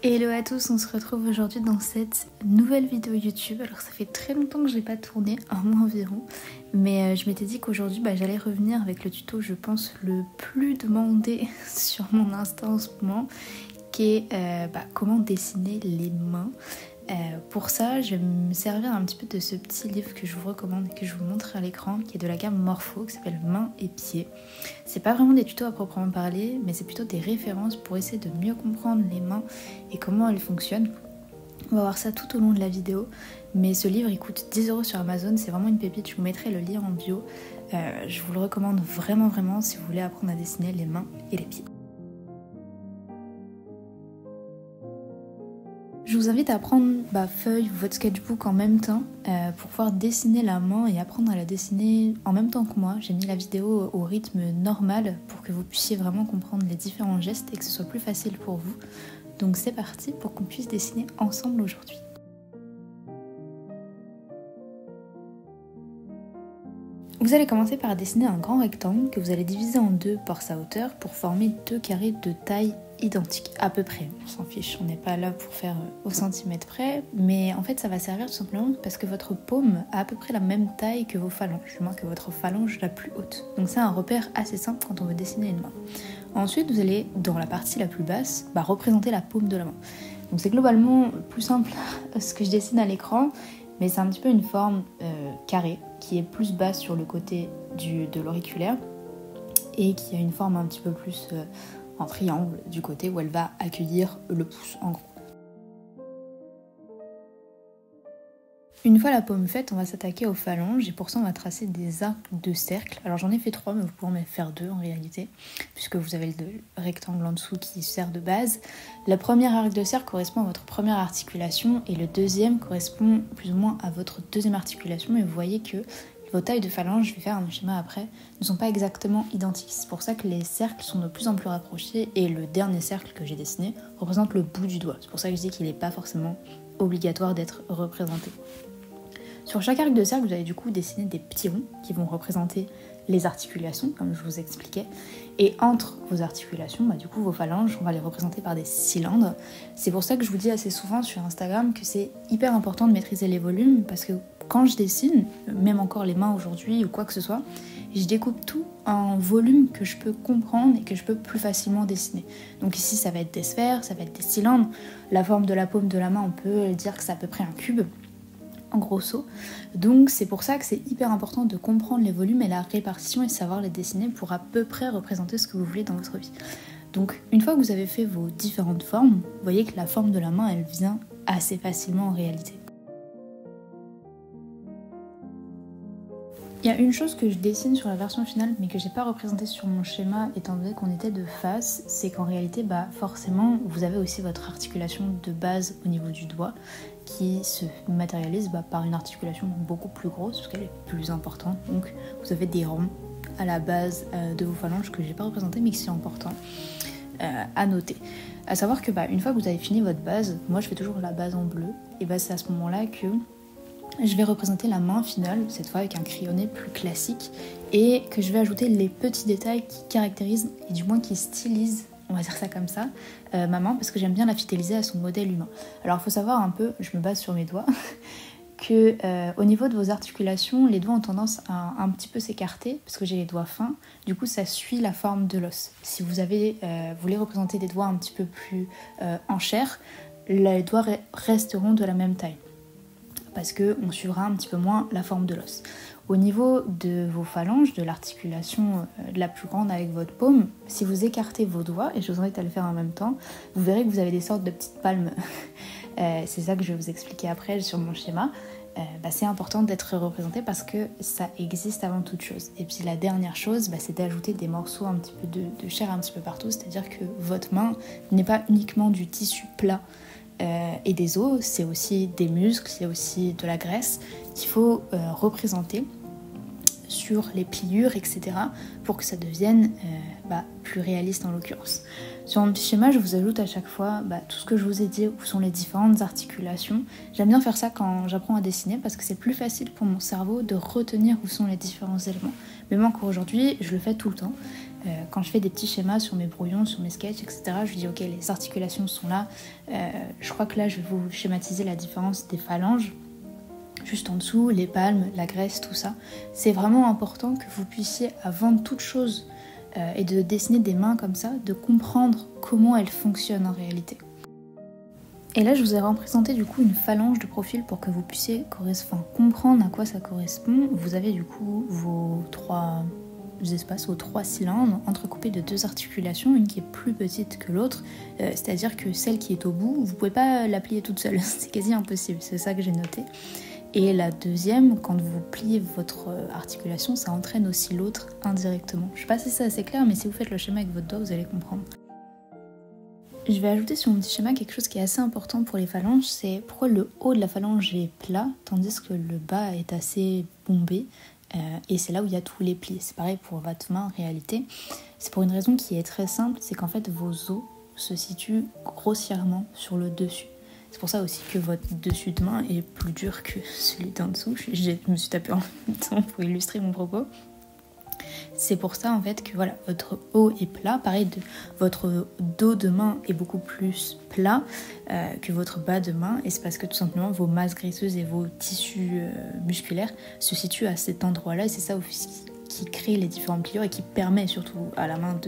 Hello à tous, on se retrouve aujourd'hui dans cette nouvelle vidéo YouTube. Alors ça fait très longtemps que je n'ai pas tourné, un mois environ, mais je m'étais dit qu'aujourd'hui j'allais revenir avec le tuto je pense le plus demandé sur mon Insta en ce moment, qui est comment dessiner les mains. Pour ça, je vais me servir un petit peu de ce petit livre que je vous recommande et que je vous montre à l'écran, qui est de la gamme Morpho, qui s'appelle Mains et Pieds. C'est pas vraiment des tutos à proprement parler, mais c'est plutôt des références pour essayer de mieux comprendre les mains et comment elles fonctionnent. On va voir ça tout au long de la vidéo, mais ce livre il coûte 10 € sur Amazon, c'est vraiment une pépite, je vous mettrai le lien en bio. Je vous le recommande vraiment si vous voulez apprendre à dessiner les mains et les pieds. Je vous invite à prendre feuille ou votre sketchbook en même temps pour pouvoir dessiner la main et apprendre à la dessiner en même temps que moi. J'ai mis la vidéo au rythme normal pour que vous puissiez vraiment comprendre les différents gestes et que ce soit plus facile pour vous. Donc c'est parti pour qu'on puisse dessiner ensemble aujourd'hui. Vous allez commencer par dessiner un grand rectangle que vous allez diviser en deux par sa hauteur pour former deux carrés de taille identique, à peu près, on s'en fiche, on n'est pas là pour faire au centimètre près, mais en fait ça va servir tout simplement parce que votre paume a à peu près la même taille que vos phalanges, du moins que votre phalange la plus haute. Donc c'est un repère assez simple quand on veut dessiner une main. Ensuite vous allez, dans la partie la plus basse, représenter la paume de la main. Donc c'est globalement plus simple ce que je dessine à l'écran, mais c'est un petit peu une forme carrée qui est plus basse sur le côté de l'auriculaire et qui a une forme un petit peu plus en triangle du côté où elle va accueillir le pouce en gros. Une fois la paume faite, on va s'attaquer aux phalanges et pour ça on va tracer des arcs de cercle. Alors j'en ai fait 3 mais vous pouvez en faire 2 en réalité puisque vous avez le rectangle en dessous qui sert de base. Le premier arc de cercle correspond à votre première articulation et le deuxième correspond plus ou moins à votre deuxième articulation et vous voyez que vos tailles de phalanges, je vais faire un schéma après, ne sont pas exactement identiques. C'est pour ça que les cercles sont de plus en plus rapprochés et le dernier cercle que j'ai dessiné représente le bout du doigt. C'est pour ça que je dis qu'il n'est pas forcément obligatoire d'être représenté. Sur chaque arc de cercle, vous allez du coup dessiner des petits ronds qui vont représenter les articulations, comme je vous expliquais. Et entre vos articulations, du coup vos phalanges, on va les représenter par des cylindres. C'est pour ça que je vous dis assez souvent sur Instagram que c'est hyper important de maîtriser les volumes, parce que quand je dessine, même encore les mains aujourd'hui ou quoi que ce soit, je découpe tout en volume que je peux comprendre et que je peux plus facilement dessiner. Donc ici ça va être des sphères, ça va être des cylindres. La forme de la paume de la main, on peut dire que c'est à peu près un cube, en grosso. Donc c'est pour ça que c'est hyper important de comprendre les volumes et la répartition et savoir les dessiner pour à peu près représenter ce que vous voulez dans votre vie. Donc une fois que vous avez fait vos différentes formes, vous voyez que la forme de la main elle vient assez facilement en réalité. Il y a une chose que je dessine sur la version finale mais que j'ai pas représentée sur mon schéma étant donné qu'on était de face, c'est qu'en réalité forcément vous avez aussi votre articulation de base au niveau du doigt qui se matérialise par une articulation beaucoup plus grosse parce qu'elle est plus importante. Donc vous avez des ronds à la base de vos phalanges que j'ai pas représenté mais qui sont importants à noter. À savoir que une fois que vous avez fini votre base, moi je fais toujours la base en bleu et c'est à ce moment là que je vais représenter la main finale, cette fois avec un crayonné plus classique, et que je vais ajouter les petits détails qui caractérisent, et du moins qui stylisent, on va dire ça comme ça, ma main, parce que j'aime bien la fidéliser à son modèle humain. Alors il faut savoir un peu, je me base sur mes doigts, que au niveau de vos articulations, les doigts ont tendance à un petit peu s'écarter, parce que j'ai les doigts fins, du coup ça suit la forme de l'os. Si vous voulez représenter des doigts un petit peu plus en chair, les doigts resteront de la même taille, parce qu'on suivra un petit peu moins la forme de l'os. Au niveau de vos phalanges, de l'articulation la plus grande avec votre paume, si vous écartez vos doigts, et je vous invite à le faire en même temps, vous verrez que vous avez des sortes de petites palmes. C'est ça que je vais vous expliquer après sur mon schéma. C'est important d'être représenté parce que ça existe avant toute chose. Et puis la dernière chose, c'est d'ajouter des morceaux un petit peu de chair un petit peu partout, c'est-à-dire que votre main n'est pas uniquement du tissu plat et des os, c'est aussi des muscles, c'est aussi de la graisse qu'il faut représenter sur les pliures, etc. pour que ça devienne plus réaliste en l'occurrence. Sur mon petit schéma, je vous ajoute à chaque fois tout ce que je vous ai dit, où sont les différentes articulations. J'aime bien faire ça quand j'apprends à dessiner parce que c'est plus facile pour mon cerveau de retenir où sont les différents éléments. Même encore aujourd'hui, je le fais tout le temps. Quand je fais des petits schémas sur mes brouillons, sur mes sketchs, etc., je dis ok, les articulations sont là. Je crois que là, je vais vous schématiser la différence des phalanges. Juste en dessous, les palmes, la graisse, tout ça. C'est vraiment important que vous puissiez, avant toute chose, et de dessiner des mains comme ça, de comprendre comment elles fonctionnent en réalité. Et là, je vous ai représenté du coup une phalange de profil pour que vous puissiez comprendre à quoi ça correspond. Vous avez du coup vos 3 espaces, vos 3 cylindres entrecoupés de 2 articulations, une qui est plus petite que l'autre, c'est-à-dire que celle qui est au bout, vous pouvez pas la plier toute seule, c'est quasi impossible, c'est ça que j'ai noté. Et la deuxième, quand vous pliez votre articulation, ça entraîne aussi l'autre indirectement. Je sais pas si c'est assez clair, mais si vous faites le schéma avec votre doigt, vous allez comprendre. Je vais ajouter sur mon petit schéma quelque chose qui est assez important pour les phalanges, c'est pourquoi le haut de la phalange est plat, tandis que le bas est assez bombé, et c'est là où il y a tous les plis. C'est pareil pour votre main en réalité. C'est pour une raison qui est très simple, c'est qu'en fait vos os se situent grossièrement sur le dessus. C'est pour ça aussi que votre dessus de main est plus dur que celui d'en dessous. Je me suis tapé en même temps pour illustrer mon propos. C'est pour ça en fait que voilà, votre haut est plat, pareil, votre dos de main est beaucoup plus plat que votre bas de main, et c'est parce que tout simplement vos masses graisseuses et vos tissus musculaires se situent à cet endroit-là, et c'est ça aussi qui crée les différentes pliures et qui permet surtout à la main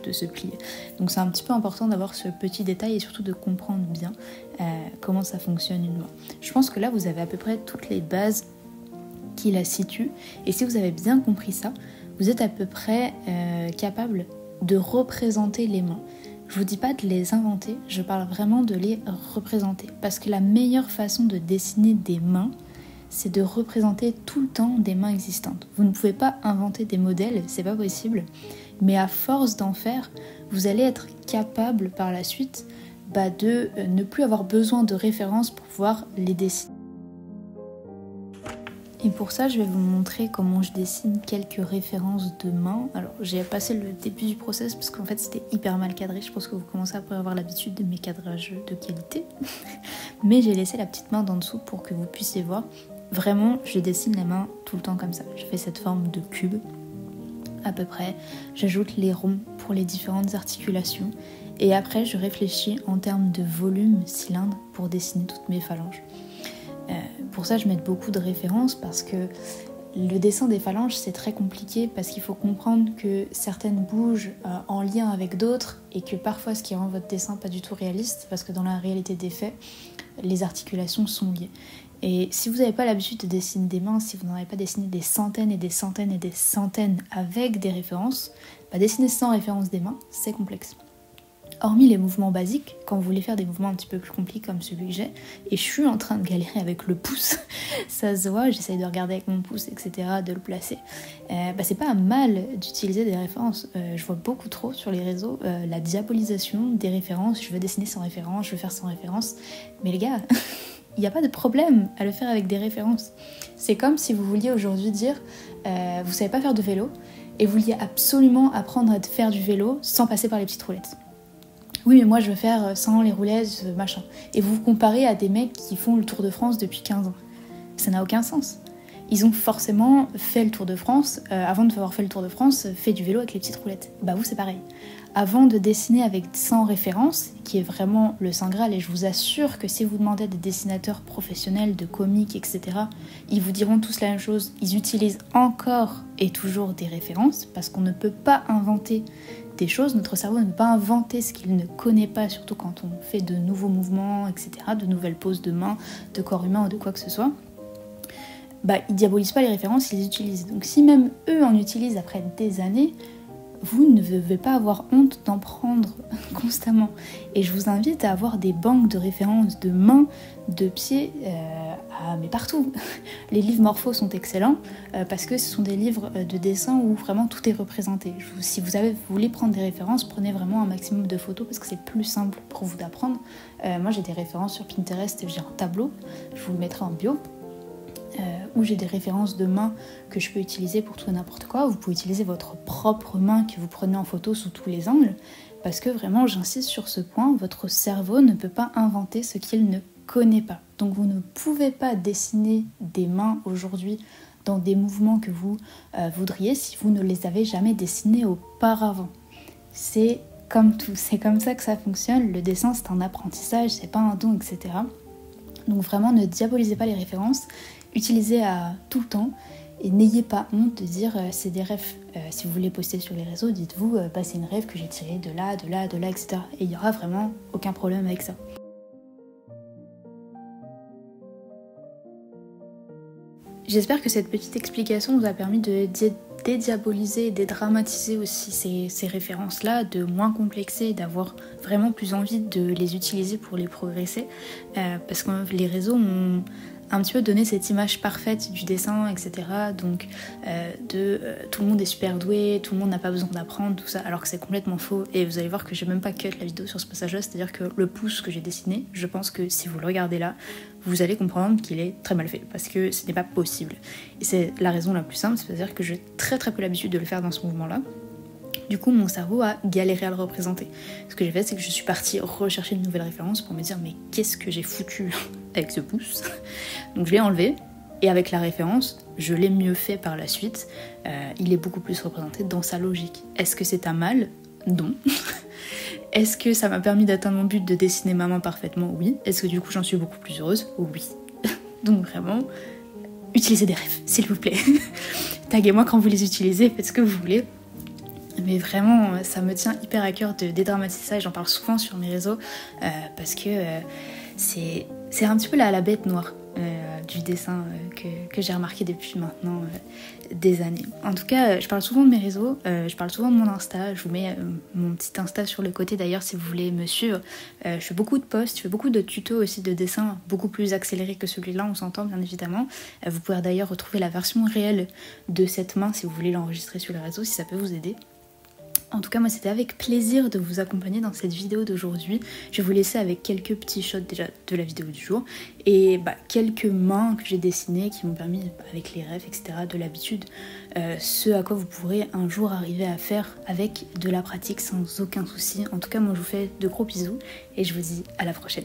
de se plier. Donc c'est un petit peu important d'avoir ce petit détail et surtout de comprendre bien comment ça fonctionne une main. Je pense que là vous avez à peu près toutes les bases qui la situent, et si vous avez bien compris ça, vous êtes à peu près capable de représenter les mains. Je vous dis pas de les inventer, je parle vraiment de les représenter. Parce que la meilleure façon de dessiner des mains, c'est de représenter tout le temps des mains existantes. Vous ne pouvez pas inventer des modèles, c'est pas possible. Mais à force d'en faire, vous allez être capable par la suite de ne plus avoir besoin de références pour pouvoir les dessiner. Et pour ça, je vais vous montrer comment je dessine quelques références de mains. Alors, j'ai passé le début du process parce qu'en fait, c'était hyper mal cadré. Je pense que vous commencez à avoir l'habitude de mes cadrages de qualité. Mais j'ai laissé la petite main d'en dessous pour que vous puissiez voir. Vraiment, je dessine les mains tout le temps comme ça. Je fais cette forme de cube, à peu près. J'ajoute les ronds pour les différentes articulations. Et après, je réfléchis en termes de volume cylindre pour dessiner toutes mes phalanges. Pour ça, je mets beaucoup de références parce que le dessin des phalanges, c'est très compliqué parce qu'il faut comprendre que certaines bougent en lien avec d'autres et que parfois ce qui rend votre dessin pas du tout réaliste, parce que dans la réalité des faits, les articulations sont liées. Et si vous n'avez pas l'habitude de dessiner des mains, si vous n'en avez pas dessiné des centaines et des centaines et des centaines avec des références, dessiner sans référence des mains, c'est complexe. Hormis les mouvements basiques, quand vous voulez faire des mouvements un petit peu plus compliqués comme celui que j'ai, et je suis en train de galérer avec le pouce, ça se voit, j'essaye de regarder avec mon pouce, etc., de le placer, c'est pas mal d'utiliser des références. Je vois beaucoup trop sur les réseaux la diabolisation des références, je veux dessiner sans référence, je veux faire sans référence, mais les gars, il n'y a pas de problème à le faire avec des références. C'est comme si vous vouliez aujourd'hui dire, vous savez pas faire de vélo, et vous vouliez absolument apprendre à faire du vélo sans passer par les petites roulettes. Oui, mais moi je veux faire sans les roulettes, machin. Et vous vous comparez à des mecs qui font le Tour de France depuis 15 ans. Ça n'a aucun sens. Ils ont forcément fait le Tour de France, avant de avoir fait le Tour de France, fait du vélo avec les petites roulettes. Vous c'est pareil. Avant de dessiner avec sans référence, qui est vraiment le Saint Graal, et je vous assure que si vous demandez à des dessinateurs professionnels, de comiques, etc., ils vous diront tous la même chose. Ils utilisent encore et toujours des références, parce qu'on ne peut pas inventer des choses, notre cerveau ne peut pas inventer ce qu'il ne connaît pas, surtout quand on fait de nouveaux mouvements, etc., de nouvelles poses de mains, de corps humain ou de quoi que ce soit. Ils diabolisent pas les références, ils les utilisent. Donc si même eux en utilisent après des années, vous ne devez pas avoir honte d'en prendre constamment. Et je vous invite à avoir des banques de références de mains, de pieds, mais partout. Les livres morphos sont excellents parce que ce sont des livres de dessin où vraiment tout est représenté. Si vous voulez prendre des références, prenez vraiment un maximum de photos parce que c'est plus simple pour vous d'apprendre. Moi j'ai des références sur Pinterest, j'ai un tableau, je vous le mettrai en bio. Où j'ai des références de mains que je peux utiliser pour tout et n'importe quoi. Vous pouvez utiliser votre propre main que vous prenez en photo sous tous les angles, parce que vraiment, j'insiste sur ce point, votre cerveau ne peut pas inventer ce qu'il ne connaît pas. Donc vous ne pouvez pas dessiner des mains aujourd'hui dans des mouvements que vous voudriez si vous ne les avez jamais dessinés auparavant. C'est comme tout, c'est comme ça que ça fonctionne. Le dessin, c'est un apprentissage, c'est pas un don, etc. Donc vraiment, ne diabolisez pas les références, utilisez à tout le temps et n'ayez pas honte de dire c'est des rêves. Si vous voulez poster sur les réseaux, dites-vous c'est une rêve que j'ai tirée de là, etc. Et il n'y aura vraiment aucun problème avec ça. J'espère que cette petite explication vous a permis de dédiaboliser et dédramatiser aussi ces références-là, de moins complexer, d'avoir vraiment plus envie de les utiliser pour les progresser. Parce que les réseaux ont un petit peu donné cette image parfaite du dessin, etc. Donc tout le monde est super doué, tout le monde n'a pas besoin d'apprendre, tout ça, alors que c'est complètement faux. Et vous allez voir que j'ai même pas cut la vidéo sur ce passage-là, c'est-à-dire que le pouce que j'ai dessiné, je pense que si vous le regardez là, vous allez comprendre qu'il est très mal fait, parce que ce n'est pas possible. Et c'est la raison la plus simple, c'est-à-dire que j'ai très peu l'habitude de le faire dans ce mouvement-là. Du coup, mon cerveau a galéré à le représenter. Ce que j'ai fait, c'est que je suis partie rechercher de nouvelles références pour me dire mais qu'est-ce que j'ai foutu avec ce pouce. Donc je l'ai enlevé, et avec la référence, je l'ai mieux fait par la suite. Il est beaucoup plus représenté dans sa logique. Est-ce que c'est un mal ? Non. Est-ce que ça m'a permis d'atteindre mon but de dessiner ma main parfaitement ? Oui. Est-ce que du coup j'en suis beaucoup plus heureuse ? Oui. Donc vraiment, utilisez des rêves, s'il vous plaît. Taguez-moi quand vous les utilisez, faites ce que vous voulez. Mais vraiment, ça me tient hyper à cœur de dédramatiser ça, et j'en parle souvent sur mes réseaux, parce que c'est un petit peu la bête noire du dessin que j'ai remarqué depuis maintenant des années. En tout cas, je parle souvent de mes réseaux, je parle souvent de mon Insta, je vous mets mon petit Insta sur le côté d'ailleurs si vous voulez me suivre. Je fais beaucoup de posts, je fais beaucoup de tutos aussi de dessin, beaucoup plus accélérés que celui-là, on s'entend bien évidemment. Vous pouvez d'ailleurs retrouver la version réelle de cette main si vous voulez l'enregistrer sur les réseaux, si ça peut vous aider. En tout cas, moi, c'était avec plaisir de vous accompagner dans cette vidéo d'aujourd'hui. Je vais vous laisser avec quelques petits shots déjà de la vidéo du jour et quelques mains que j'ai dessinées qui m'ont permis, avec les rêves, etc., de l'habitude, ce à quoi vous pourrez un jour arriver à faire avec de la pratique sans aucun souci. En tout cas, moi, je vous fais de gros bisous et je vous dis à la prochaine.